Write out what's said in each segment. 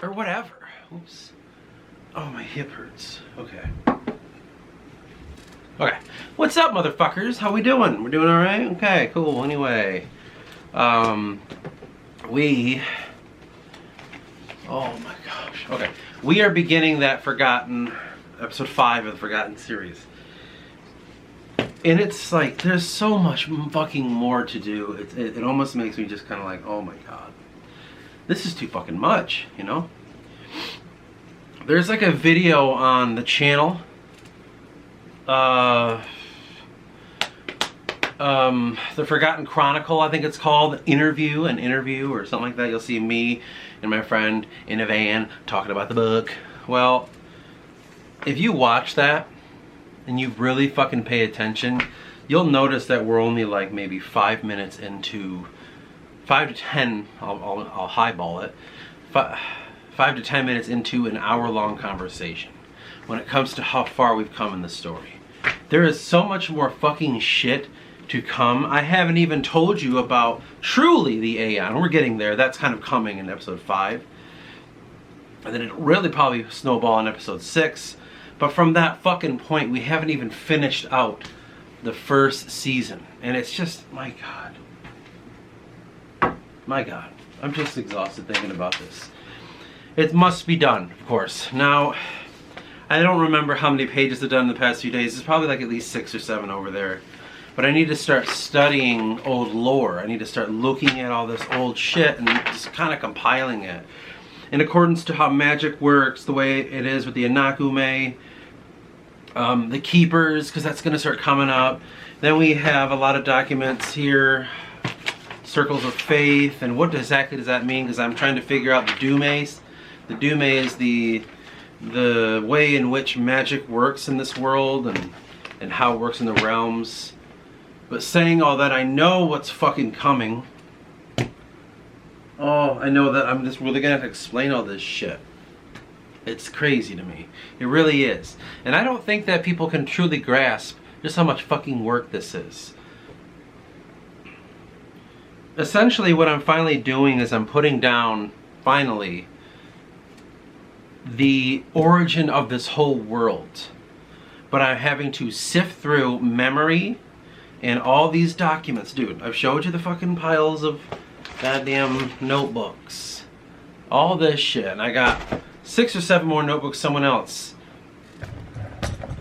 Or whatever. Oops. Oh, my hip hurts. Okay. Okay. What's up, motherfuckers? How we doing? We're doing alright? Okay, cool. Anyway. Oh my gosh. Okay. We are beginning that Forgotten, episode 5 of the Forgotten series. And it's like, there's so much fucking more to do. It almost makes me just kind of like, oh my god. This is too fucking much, you know? There's like a video on the channel. The Forgotten Chronicle, I think it's called. An interview or something like that. You'll see me and my friend in a van talking about the book. Well, if you watch that and you really fucking pay attention, you'll notice that we're only like maybe 5 minutes into 5 to 10, I'll highball it, 5 to 10 minutes into an hour-long conversation when it comes to how far we've come in the story. There is so much more fucking shit to come. I haven't even told you about truly the Aeon. We're getting there. That's kind of coming in episode 5. And then it'll really probably snowball in episode 6. But from that fucking point, we haven't even finished out the first season. And it's just, my god. My god, I'm just exhausted thinking about this. It must be done, of course. Now, I don't remember how many pages I've done in the past few days. It's probably like at least 6 or 7 over there. But I need to start studying old lore. I need to start looking at all this old shit and just kind of compiling it. In accordance to how magic works, the way it is with the Anakume, the Keepers, because that's going to start coming up. Then we have a lot of documents here. Circles of Faith, and what exactly does that mean? Because I'm trying to figure out the Dumes. The Dume is the way in which magic works in this world and how it works in the realms. But saying all that, I know what's fucking coming. Oh, I know that I'm just really gonna have to explain all this shit. It's crazy to me. It really is. And I don't think that people can truly grasp just how much fucking work this is. Essentially what I'm finally doing is I'm putting down, finally, the origin of this whole world. But I'm having to sift through memory and all these documents. Dude, I've showed you the fucking piles of goddamn notebooks. All this shit. And I got 6 or 7 more notebooks someone else.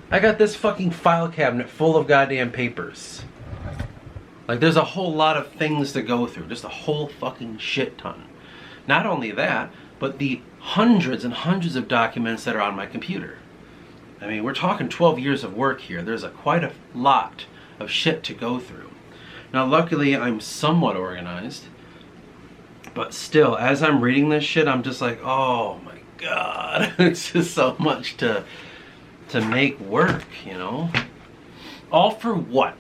I got this fucking file cabinet full of goddamn papers. Like, there's a whole lot of things to go through. Just a whole fucking shit ton. Not only that, but the hundreds and hundreds of documents that are on my computer. I mean, we're talking 12 years of work here. There's quite a lot of shit to go through. Now, luckily, I'm somewhat organized. But still, as I'm reading this shit, I'm just like, oh my god. It's just so much to make work, you know? All for what?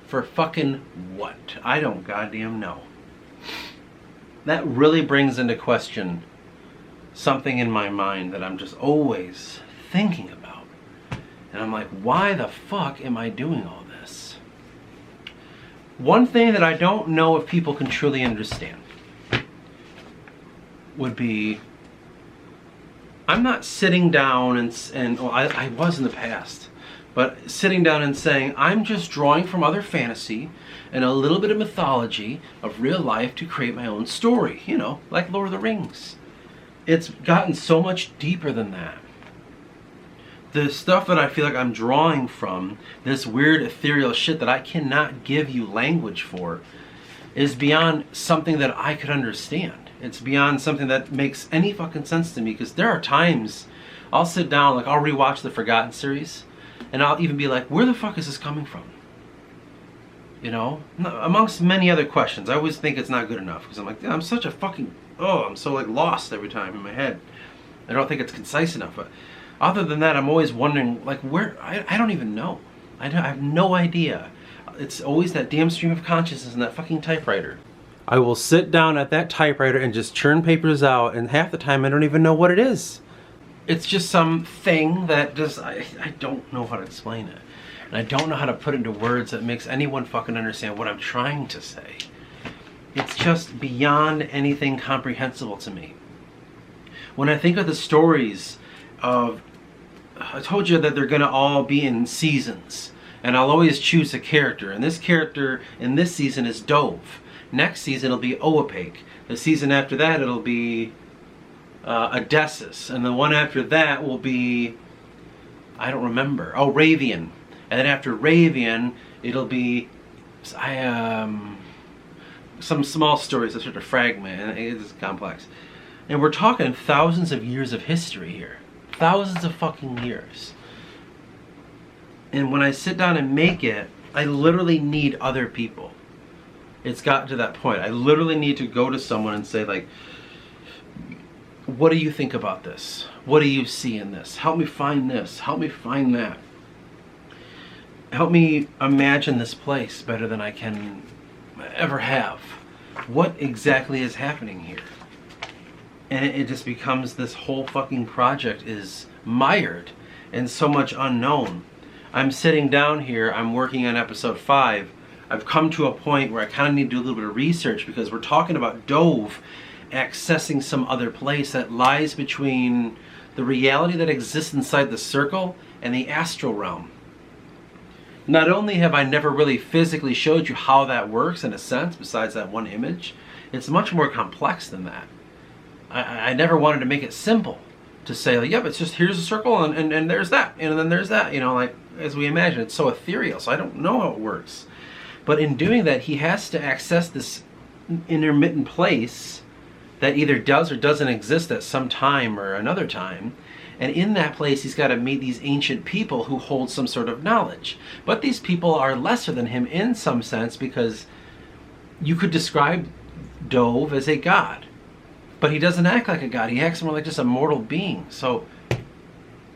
For fucking what? I don't goddamn know. That really brings into question something in my mind that I'm just always thinking about. And I'm like, why the fuck am I doing all this? One thing that I don't know if people can truly understand would be, I'm not sitting down and well, I was in the past. But sitting down and saying, I'm just drawing from other fantasy and a little bit of mythology of real life to create my own story. You know, like Lord of the Rings. It's gotten so much deeper than that. The stuff that I feel like I'm drawing from, this weird ethereal shit that I cannot give you language for, is beyond something that I could understand. It's beyond something that makes any fucking sense to me. Because there are times I'll sit down, like I'll rewatch the Forgotten series, and I'll even be like, where the fuck is this coming from? You know? Amongst many other questions. I always think it's not good enough. Because I'm like, I'm such a fucking... Oh, I'm so like lost every time in my head. I don't think it's concise enough. But other than that, I'm always wondering, like, where... I don't even know. I have no idea. It's always that damn stream of consciousness in that fucking typewriter. I will sit down at that typewriter and just churn papers out, and half the time I don't even know what it is. It's just some thing that just, I don't know how to explain it. And I don't know how to put it into words that makes anyone fucking understand what I'm trying to say. It's just beyond anything comprehensible to me. When I think of the stories of, I told you that they're going to all be in seasons, and I'll always choose a character, and this character in this season is Dove. Next season it'll be Oapake. The season after that it'll be Odysseus, and the one after that will be, I don't remember, oh, Ravian. And then after Ravian it'll be some small stories that sort of fragment, and it's complex. And we're talking thousands of years of history here. Thousands of fucking years. And when I sit down and make it, I literally need other people. It's gotten to that point. I literally need to go to someone and say, like, what do you think about this? What do you see in this? Help me find this. Help me find that. Help me imagine this place better than I can ever have. What exactly is happening here? And it just becomes, this whole fucking project is mired in so much unknown. I'm sitting down here, I'm working on episode 5. I've come to a point where I kind of need to do a little bit of research, because we're talking about Dove accessing some other place that lies between the reality that exists inside the circle and the astral realm. Not only have I never really physically showed you how that works in a sense, besides that one image, it's much more complex than that. I never wanted to make it simple to say, like, yep, it's just here's a circle and there's that, and then there's that, you know, like, as we imagine, it's so ethereal, so I don't know how it works. But in doing that, he has to access this intermittent place that either does or doesn't exist at some time or another time. And in that place, he's got to meet these ancient people who hold some sort of knowledge. But these people are lesser than him in some sense, because you could describe Dove as a god. But he doesn't act like a god. He acts more like just a mortal being. So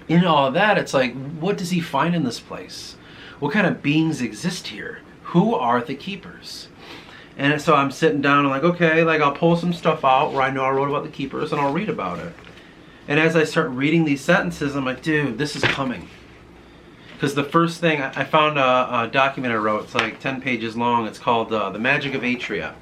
in all of that, it's like, what does he find in this place? What kind of beings exist here? Who are the keepers? And so I'm sitting down and like, okay, like I'll pull some stuff out where I know I wrote about the keepers, and I'll read about it. And as I start reading these sentences, I'm like, dude, this is coming. Because the first thing, I found a document I wrote, it's like 10 pages long, it's called The Magic of Atria.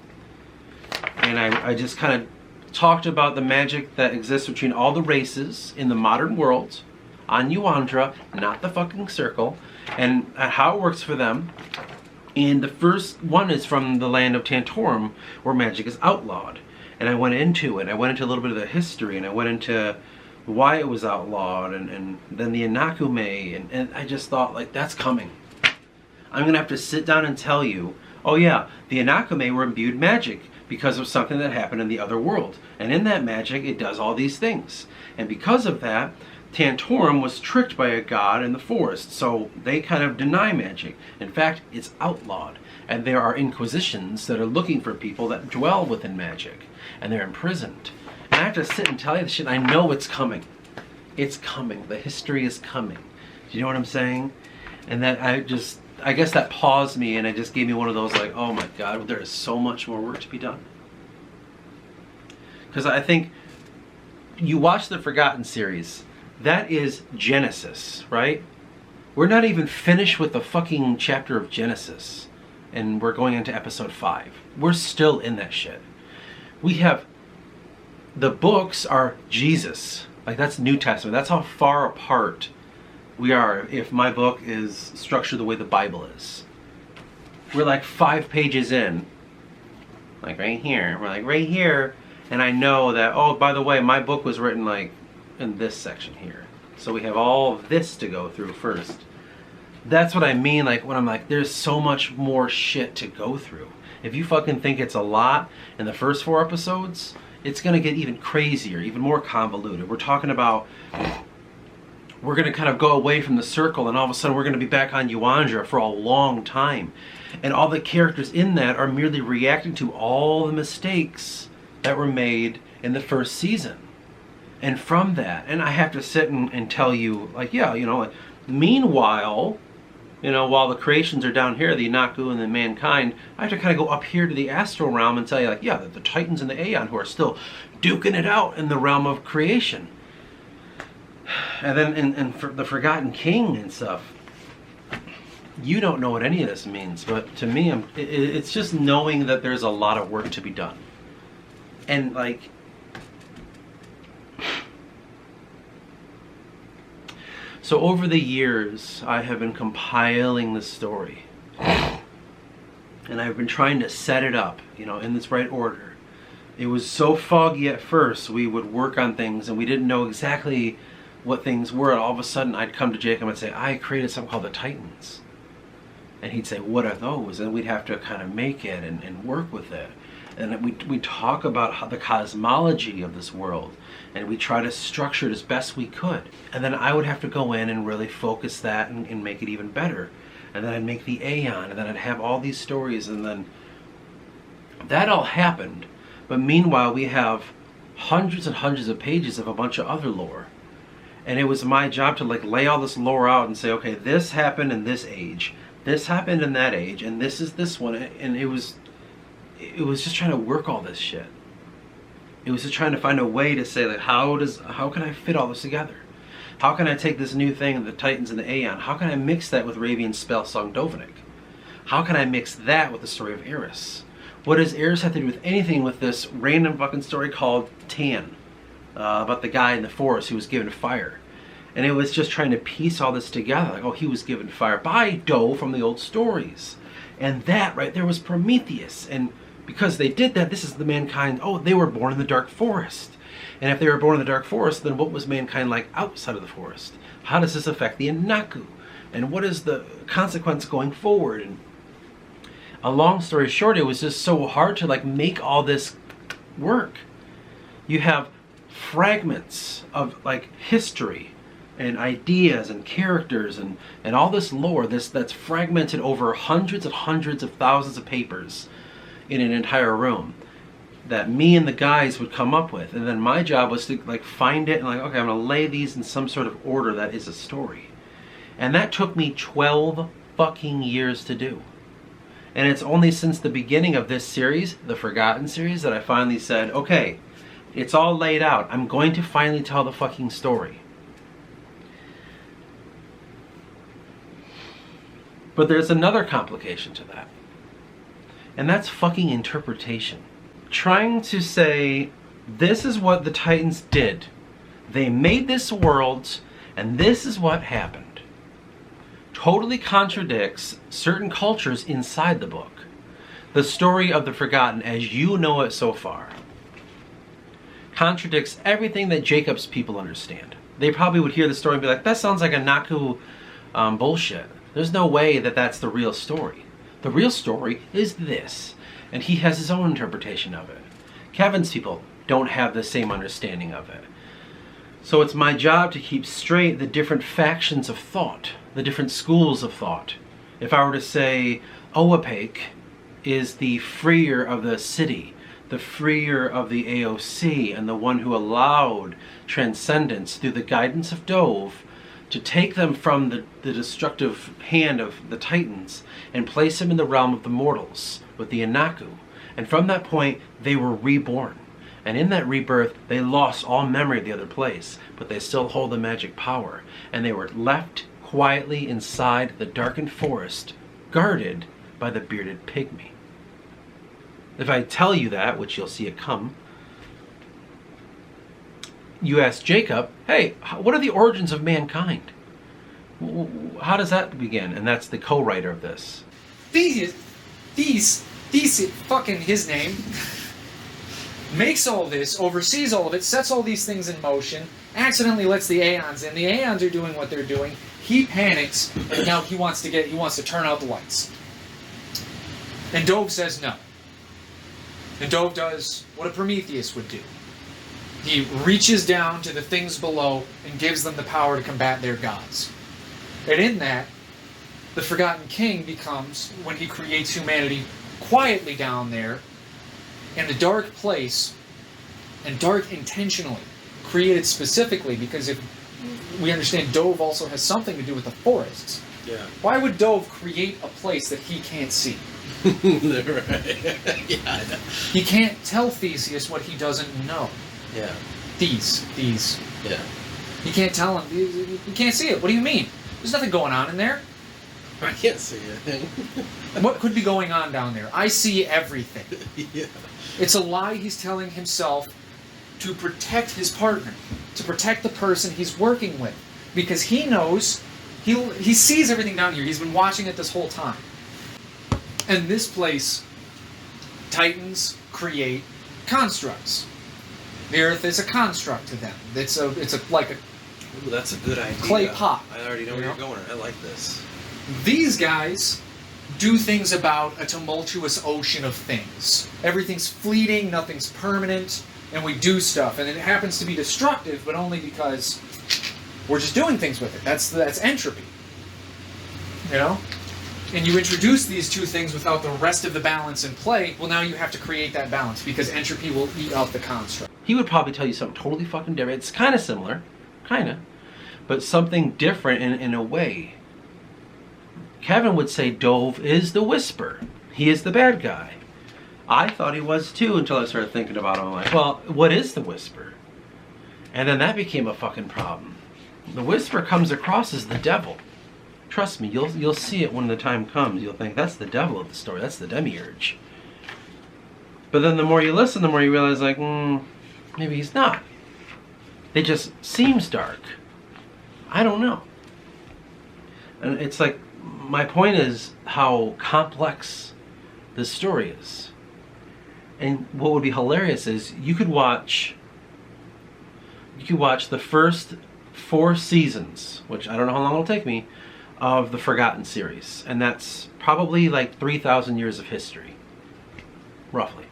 And I just kind of talked about the magic that exists between all the races in the modern world, on Yuandra, not the fucking circle, and how it works for them. And the first one is from the land of Tantorum, where magic is outlawed. And I went into it. I went into a little bit of the history, and I went into why it was outlawed, and then the Inakume, and I just thought, like, that's coming. I'm going to have to sit down and tell you, oh yeah, the Inakume were imbued magic because of something that happened in the other world. And in that magic, it does all these things. And because of that, Tantorum was tricked by a god in the forest, so they kind of deny magic. In fact, it's outlawed. And there are inquisitions that are looking for people that dwell within magic. And they're imprisoned. And I have to sit and tell you this shit. I know it's coming. It's coming. The history is coming. Do you know what I'm saying? And that I guess that paused me, and it just gave me one of those, like, oh my God, there is so much more work to be done. Because I think you watch the Forgotten series. That is Genesis, right? We're not even finished with the fucking chapter of Genesis. And we're going into episode 5. We're still in that shit. We have, the books are Jesus. Like, that's New Testament. That's how far apart we are if my book is structured the way the Bible is. We're like 5 pages in. Like right here. We're like right here. And I know that, oh, by the way, my book was written like in this section here. So we have all of this to go through first. That's what I mean, like, when I'm like, there's so much more shit to go through. If you fucking think it's a lot in the first 4 episodes, it's going to get even crazier, even more convoluted. We're talking about, we're going to kind of go away from the circle, and all of a sudden we're going to be back on Yuandra for a long time. And all the characters in that are merely reacting to all the mistakes that were made in the first season. And from that, and I have to sit and tell you, like, yeah, you know, like, meanwhile, you know, while the creations are down here, the Inaku and the mankind, I have to kind of go up here to the astral realm and tell you, like, yeah, the Titans and the Aeon who are still duking it out in the realm of creation. And then and for the Forgotten King and stuff, you don't know what any of this means, but to me, it's just knowing that there's a lot of work to be done. And, like, So over the years, I have been compiling this story. And I've been trying to set it up, in this right order. It was so foggy at first. We would work on things and we didn't know exactly what things were. And all of a sudden, I'd come to Jacob and say, I created something called the Titans. And he'd say, what are those? And we'd have to kind of make it and work with it. And we talk about how the cosmology of this world, and we try to structure it as best we could. And then I would have to go in and really focus that and make it even better. And then I'd make the Aeon, and then I'd have all these stories, and then that all happened. But meanwhile, we have hundreds and hundreds of pages of a bunch of other lore. And it was my job to lay all this lore out and say, okay, this happened in this age, this happened in that age, and this is this one. And it was just trying to work all this shit. It was just trying to find a way to say, how can I fit all this together? How can I take this new thing of the Titans and the Aeon? How can I mix that with Ravian's spell song Dovnik? How can I mix that with the story of Eris? What does Eris have to do with anything with this random fucking story called Tan? About the guy in the forest who was given fire. And it was just trying to piece all this together. He was given fire by Dove from the old stories. And that right there was Prometheus. And because they did that, this is the mankind, they were born in the dark forest. And if they were born in the dark forest, then what was mankind like outside of the forest? How does this affect the Inaku? And what is the consequence going forward? And a long story short, it was just so hard to make all this work. You have fragments of history and ideas and characters and all this lore that's fragmented over hundreds and hundreds of thousands of papers in an entire room that me and the guys would come up with. And then my job was to find it and okay, I'm gonna lay these in some sort of order that is a story. And that took me 12 fucking years to do. And it's only since the beginning of this series, the Forgotten series, that I finally said, okay, it's all laid out. I'm going to finally tell the fucking story. But there's another complication to that. And that's fucking interpretation. Trying to say, this is what the Titans did. They made this world, and this is what happened. Totally contradicts certain cultures inside the book. The story of the Forgotten, as you know it so far, contradicts everything that Jacob's people understand. They probably would hear the story and be like, that sounds like a Naku bullshit. There's no way that that's the real story. The real story is this. And he has his own interpretation of it. Kevin's people don't have the same understanding of it. So it's my job to keep straight the different factions of thought, the different schools of thought. If I were to say, Oapake is the freer of the city, the freer of the AOC, and the one who allowed transcendence through the guidance of Dove to take them from the destructive hand of the Titans and place them in the realm of the mortals with the Inaku. And from that point, they were reborn. And in that rebirth, they lost all memory of the other place, but they still hold the magic power. And they were left quietly inside the darkened forest, guarded by the bearded pygmy. If I tell you that, which you'll see it come, you ask Jacob, hey, what are the origins of mankind? How does that begin? And that's the co-writer of this. These, fucking his name, makes all this, oversees all of it, sets all these things in motion, accidentally lets the Aeons in. The Aeons are doing what they're doing. He panics, and now he wants to turn out the lights. And Dove says no. And Dove does what a Prometheus would do. He reaches down to the things below and gives them the power to combat their gods. And in that, the Forgotten King becomes, when he creates humanity quietly down there, in a dark place, and dark intentionally, created specifically, because if we understand Dove also has something to do with the forests. Yeah. Why would Dove create a place that he can't see? Right. Yeah, I know. He can't tell Theseus what he doesn't know. Yeah. These. Yeah. You can't tell him. You can't see it. What do you mean? There's nothing going on in there. I can't see it. What could be going on down there? I see everything. Yeah. It's a lie he's telling himself to protect his partner, to protect the person he's working with, because he knows, he sees everything down here. He's been watching it this whole time. And this place, Titans create constructs. The Earth is a construct to them. It's like a Ooh, that's a good idea. clay pot. I already know where you're going. I like this. These guys do things about a tumultuous ocean of things. Everything's fleeting, nothing's permanent, and we do stuff. And it happens to be destructive, but only because we're just doing things with it. That's entropy. You know? And you introduce these two things without the rest of the balance in play, well, now you have to create that balance, because entropy will eat out the construct. He would probably tell you something totally fucking different. It's kind of similar. Kind of. But something different in a way. Kevin would say Dove is the Whisper. He is the bad guy. I thought he was too until I started thinking about him. I'm like, well, what is the Whisper? And then that became a fucking problem. The Whisper comes across as the devil. Trust me, you'll see it when the time comes. You'll think that's the devil of the story. That's the demiurge. But then the more you listen, the more you realize, like, maybe he's not. It just seems dark. I don't know. And it's like, my point is how complex this story is. And what would be hilarious is you could watch the first 4 seasons, which I don't know how long it'll take me, of the Forgotten series. And that's probably like 3,000 years of history, roughly.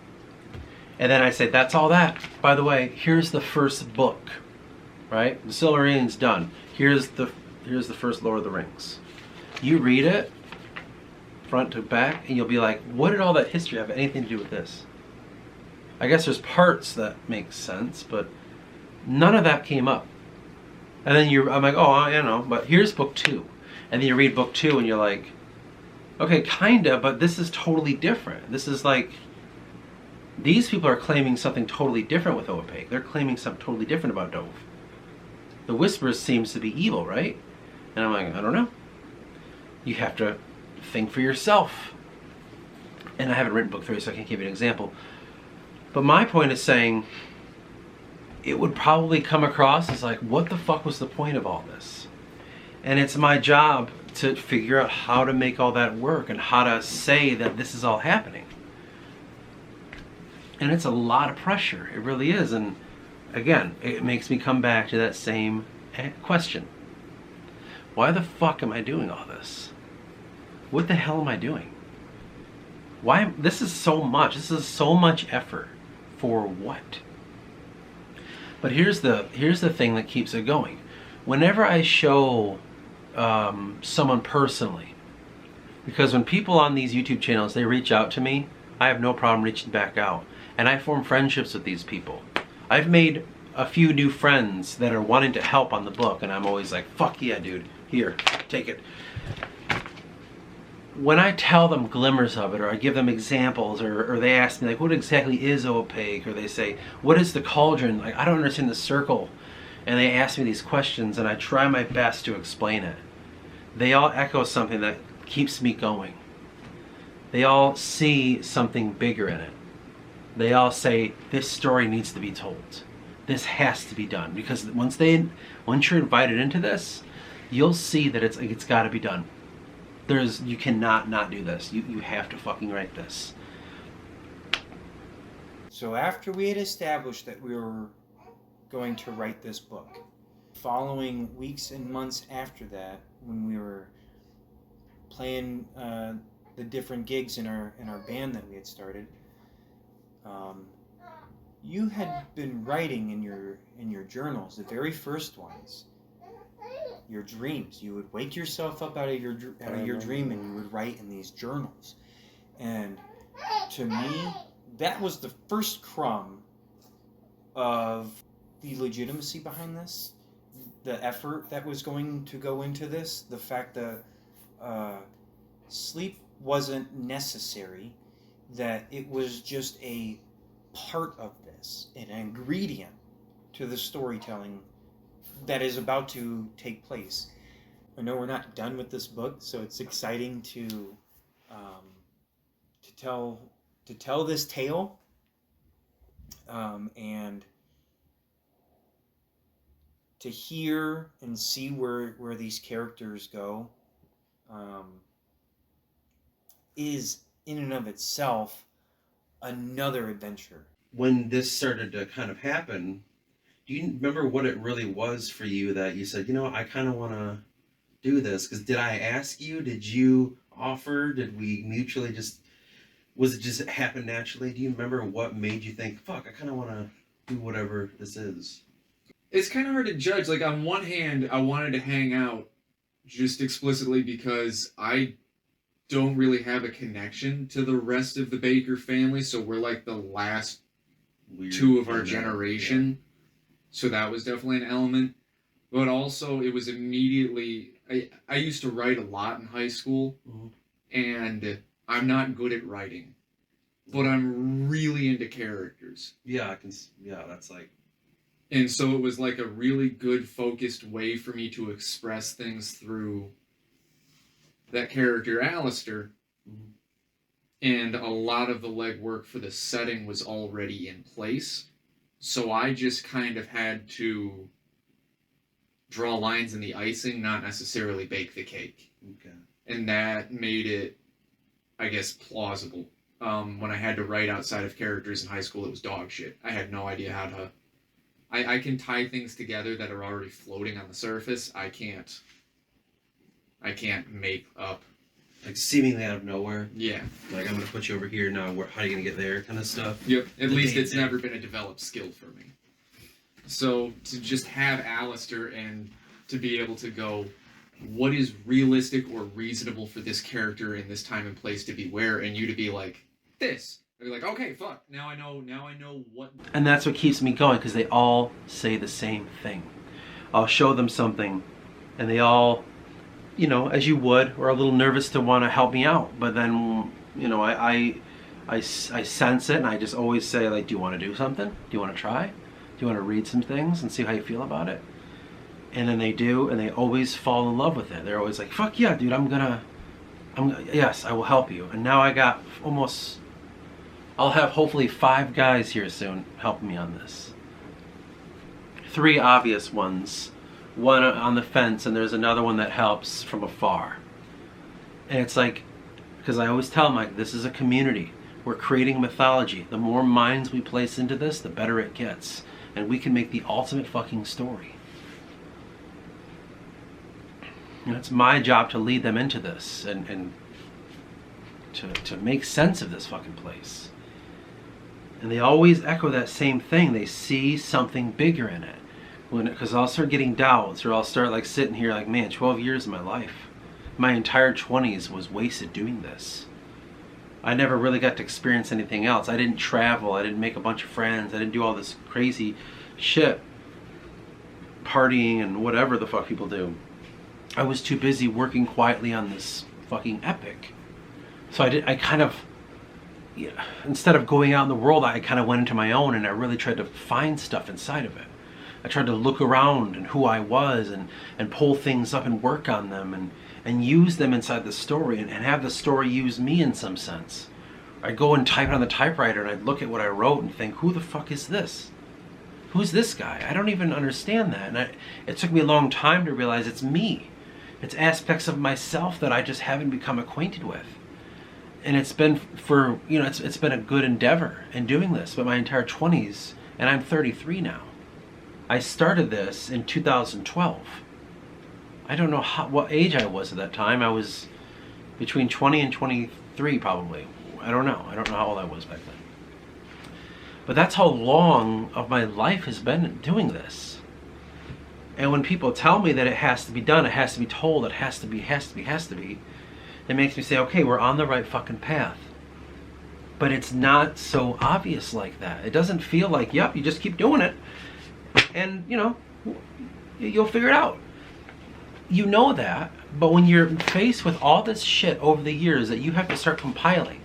And then I say, that's all that. By the way, here's the first book, right? The Silmarillion's done. Here's the first Lord of the Rings. You read it, front to back, and you'll be like, what did all that history have anything to do with this? I guess there's parts that make sense, but none of that came up. And then I'm like, oh, I don't know, but here's book 2. And then you read book 2 and you're like, okay, kinda, but this is totally different. This is like, these people are claiming something totally different with Opaque. They're claiming something totally different about Dove. The Whisper seems to be evil, right? And I'm like, I don't know. You have to think for yourself. And I haven't written book 3, so I can't give you an example. But my point is saying, it would probably come across as like, what the fuck was the point of all this? And it's my job to figure out how to make all that work and how to say that this is all happening. And it's a lot of pressure. It really is. And again, it makes me come back to that same question. Why the fuck am I doing all this? What the hell am I doing? Why? This is so much. This is so much effort. For what? But here's the thing that keeps it going. Whenever I show someone personally, because when people on these YouTube channels, they reach out to me, I have no problem reaching back out. And I form friendships with these people. I've made a few new friends that are wanting to help on the book, and I'm always like, fuck yeah, dude. Here, take it. When I tell them glimmers of it, or I give them examples, or they ask me, like, what exactly is Opaque? Or they say, what is the cauldron? Like, I don't understand the circle. And they ask me these questions, and I try my best to explain it. They all echo something that keeps me going. They all see something bigger in it. They all say, this story needs to be told. This has to be done. Because once you're invited into this, you'll see that it's got to be done. You cannot not do this. You have to fucking write this. So after we had established that we were going to write this book, following weeks and months after that, when we were playing the different gigs in our band that we had started, you had been writing in your journals, the very first ones, your dreams. You would wake yourself up out of your dream, and you would write in these journals. And to me, that was the first crumb of the legitimacy behind this, the effort that was going to go into this, the fact that sleep wasn't necessary, that it was just a part of this, an ingredient to the storytelling that is about to take place. I know we're not done with this book, so it's exciting to tell this tale, and to hear and see where these characters go is in and of itself another adventure. When this started to kind of happen, do you remember what it really was for you that you said, you know, I kind of want to do this? Because did I ask you? Did you offer? Did we mutually just, was it just happen naturally? Do you remember what made you think, fuck, I kind of want to do whatever this is? It's kind of hard to judge. Like, on one hand, I wanted to hang out just explicitly because I don't really have a connection to the rest of the Baker family, so we're like the last Weird two of our thing, generation. So that was definitely an element. But also, it was immediately... I used to write a lot in high school, and I'm not good at writing. But I'm really into characters. Yeah, that's like... And so it was like a really good, focused way for me to express things through that character, Alistair. And a lot of the legwork for the setting was already in place. So I just kind of had to draw lines in the icing, not necessarily bake the cake. Okay. And that made it, I guess, plausible. When I had to write outside of characters in high school, it was dog shit. I had no idea how to... I can tie things together that are already floating on the surface. I can't make up. Like seemingly out of nowhere. Yeah. Like, I'm going to put you over here now. How are you going to get there? Kind of stuff. Yep. At The least it's thing. never been a developed skill for me. So to just have Alistair and to be able to go, what is realistic or reasonable for this character in this time and place to be where, and you to be like, this. I'd be like, okay, fuck. Now I know what... And that's what keeps me going, because they all say the same thing. I'll show them something, and they all, you know, as you would, are a little nervous to want to help me out. But then, you know, I sense it, and I just always say, like, do you want to do something? Do you want to try? Do you want to read some things and see how you feel about it? And then they do, and they always fall in love with it. They're always like, fuck yeah, dude, yes, I will help you. And now I got almost... I'll have hopefully 5 guys here soon helping me on this. 3 obvious ones. One on the fence, and there's another one that helps from afar. And it's like, because I always tell them, like, this is a community. We're creating mythology. The more minds we place into this, the better it gets. And we can make the ultimate fucking story. You know, it's my job to lead them into this and to make sense of this fucking place. And they always echo that same thing. They see something bigger in it. Because I'll start getting doubts, or I'll start like sitting here like, man, 12 years of my life. My entire 20s was wasted doing this. I never really got to experience anything else. I didn't travel. I didn't make a bunch of friends. I didn't do all this crazy shit. Partying and whatever the fuck people do. I was too busy working quietly on this fucking epic. So I kind of... Yeah, instead of going out in the world, I kind of went into my own, and I really tried to find stuff inside of it. I tried to look around and who I was and pull things up and work on them and use them inside the story and have the story use me in some sense. I'd go and type it on the typewriter, and I'd look at what I wrote and think, who the fuck is this? Who's this guy? I don't even understand that. And it took me a long time to realize it's me. It's aspects of myself that I just haven't become acquainted with. And it's been it's been a good endeavor in doing this, but my entire 20s, and I'm 33 now. I started this in 2012. I don't know what age I was at that time. I was between 20 and 23 probably. I don't know. I don't know how old I was back then. But that's how long of my life has been doing this. And when people tell me that it has to be done, it has to be told, it has to be, it makes me say, okay, we're on the right fucking path. But it's not so obvious like that. It doesn't feel like, yep, you just keep doing it, and, you know, you'll figure it out. You know that, but when you're faced with all this shit over the years that you have to start compiling,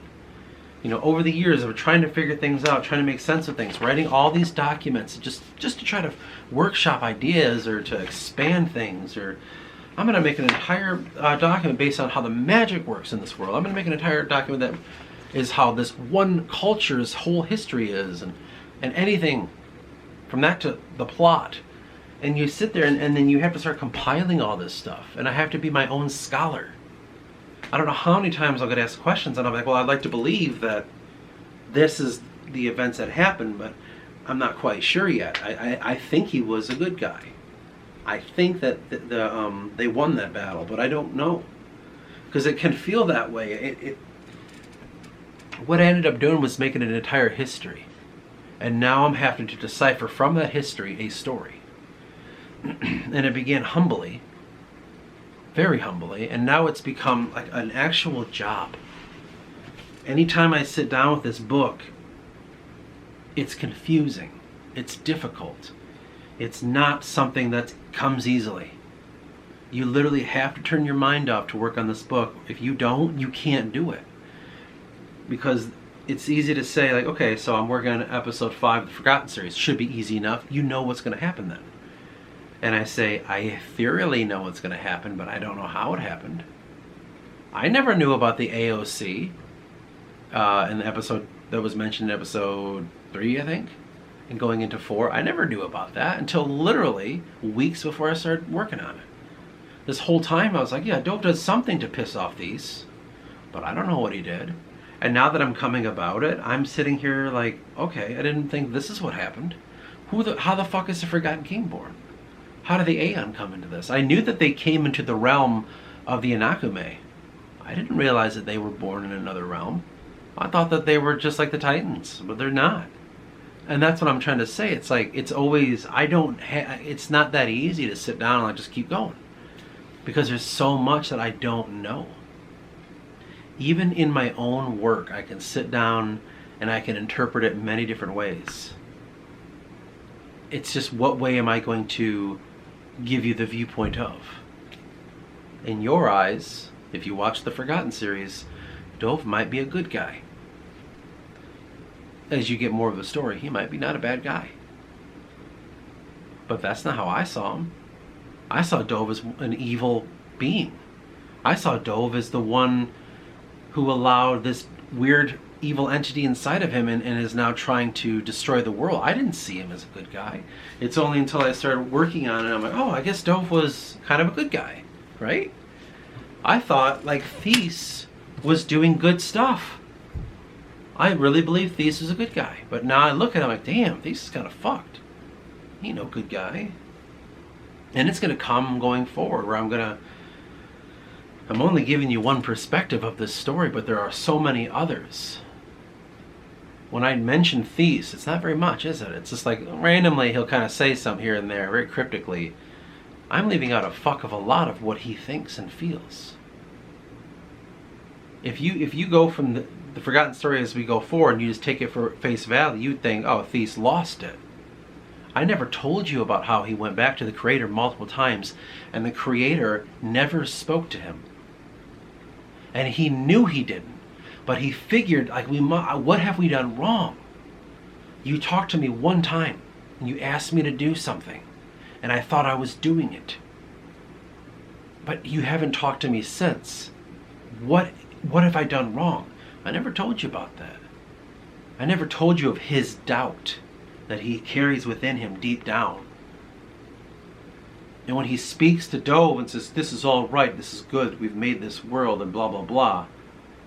you know, over the years of trying to figure things out, trying to make sense of things, writing all these documents just to try to workshop ideas or to expand things, or I'm going to make an entire document based on how the magic works in this world. I'm going to make an entire document that is how this one culture's whole history is, and anything from that to the plot. And you sit there and then you have to start compiling all this stuff. And I have to be my own scholar. I don't know how many times I'll get asked questions and I'm like, well, I'd like to believe that this is the events that happened, but I'm not quite sure yet. I think he was a good guy. I think that they won that battle, but I don't know. Because it can feel that way. What I ended up doing was making an entire history. And now I'm having to decipher from that history a story. And it began humbly, very humbly, and now it's become like an actual job. Anytime I sit down with this book, it's confusing, it's difficult, it's not something that comes easily. You literally have to turn your mind off to work on this book. If you don't, you can't do it. Because it's easy to say, like, okay, so I'm working on episode 5 of the Forgotten series. Should be easy enough. You know what's going to happen then. And I say, I thoroughly know what's going to happen, but I don't know how it happened. I never knew about the AOC in the episode that was mentioned in episode 3, I think, and going into 4. I never knew about that until literally weeks before I started working on it. This whole time I was like, yeah, Dove does something to piss off these, but I don't know what he did. And now that I'm coming about it, I'm sitting here like, okay, I didn't think this is what happened. How the fuck is the Forgotten King born? How did the Aeon come into this? I knew that they came into the realm of the Inakume. I didn't realize that they were born in another realm. I thought that they were just like the Titans, but they're not. And that's what I'm trying to say. It's like, it's always, it's not that easy to sit down and like just keep going. Because there's so much that I don't know. Even in my own work, I can sit down and I can interpret it many different ways. It's just, what way am I going to give you the viewpoint of? In your eyes, if you watch the Forgotten series, Dove might be a good guy. As you get more of the story, he might be not a bad guy. But that's not how I saw him. I saw Dove as an evil being. I saw Dove as the one who allowed this weird evil entity inside of him and is now trying to destroy the world. I didn't see him as a good guy. It's only until I started working on it, I'm like, oh, I guess Dove was kind of a good guy, right? I thought, like, Thies was doing good stuff. I really believe Thies was a good guy. But now I look at him like, damn, Thies is kind of fucked. He ain't no good guy. And it's going to come going forward where I'm only giving you one perspective of this story, but there are so many others. When I mention Thies, it's not very much, is it? It's just like randomly he'll kind of say something here and there, very cryptically. I'm leaving out a fuck of a lot of what he thinks and feels. If you go from the Forgotten story as we go forward and you just take it for face value, you'd think, oh, Thies lost it. I never told you about how he went back to the Creator multiple times and the Creator never spoke to him. And he knew he didn't. But he figured, like, what have we done wrong? You talked to me one time and you asked me to do something and I thought I was doing it. But you haven't talked to me since. What have I done wrong? I never told you about that. I never told you of his doubt that he carries within him deep down. And when he speaks to Dove and says, this is all right, this is good, we've made this world and blah, blah, blah,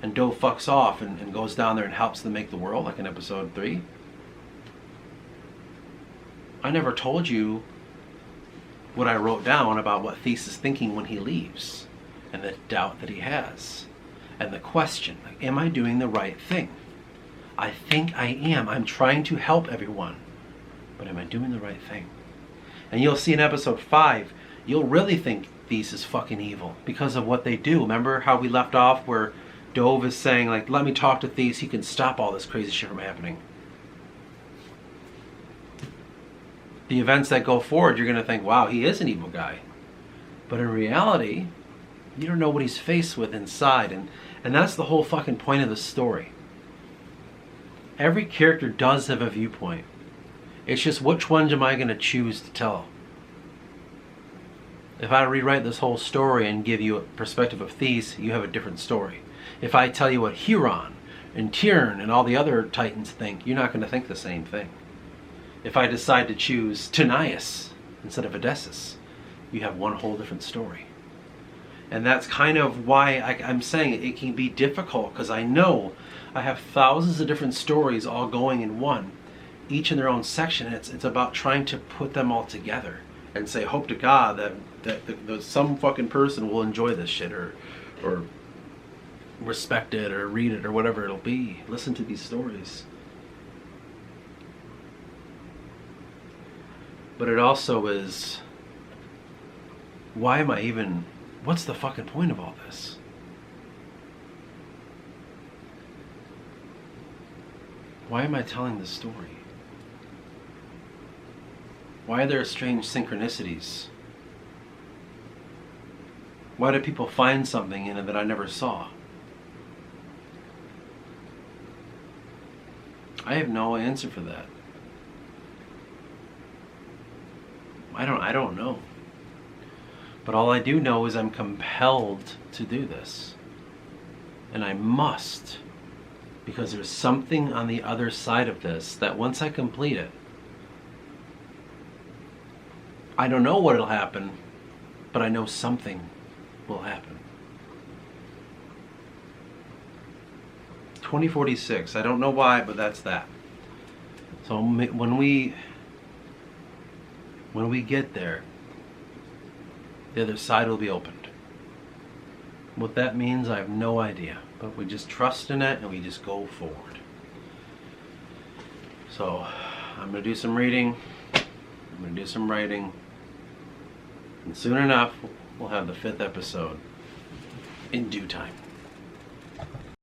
and Dove fucks off and goes down there and helps them make the world, like in episode 3. I never told you what I wrote down about what Thies is thinking when he leaves, and the doubt that he has, and the question, like, am I doing the right thing? I think I am. I'm trying to help everyone, but am I doing the right thing? And you'll see in episode 5, you'll really think Thies is fucking evil because of what they do. Remember how we left off where Dove is saying, like, let me talk to Thies, he can stop all this crazy shit from happening. The events that go forward, you're going to think, wow, he is an evil guy. But in reality, you don't know what he's faced with inside. And that's the whole fucking point of the story. Every character does have a viewpoint. It's just, which ones am I going to choose to tell? If I rewrite this whole story and give you a perspective of Thies, you have a different story. If I tell you what Huron and Tyrn and all the other Titans think, you're not going to think the same thing. If I decide to choose Tanias instead of Odysseus. You have one whole different story. And that's kind of why I'm saying it can be difficult, because I know I have thousands of different stories all going in one, each in their own section. It's about trying to put them all together and say, hope to God that some fucking person will enjoy this shit, or respect it, or read it, or whatever it'll be. Listen to these stories. But it also is, why am I even, what's the fucking point of all this? Why am I telling this story? Why are there strange synchronicities? Why do people find something in it that I never saw? I have no answer for that. I don't know. But all I do know is I'm compelled to do this. And I must. Because there's something on the other side of this that once I complete it, I don't know what'll happen, but I know something will happen. 2046. I don't know why, but that's that. So when we get there, the other side will be opened. What that means, I have no idea. But we just trust in it and we just go forward. So I'm going to do some reading. I'm going to do some writing. And soon enough, we'll have the 5th episode in due time.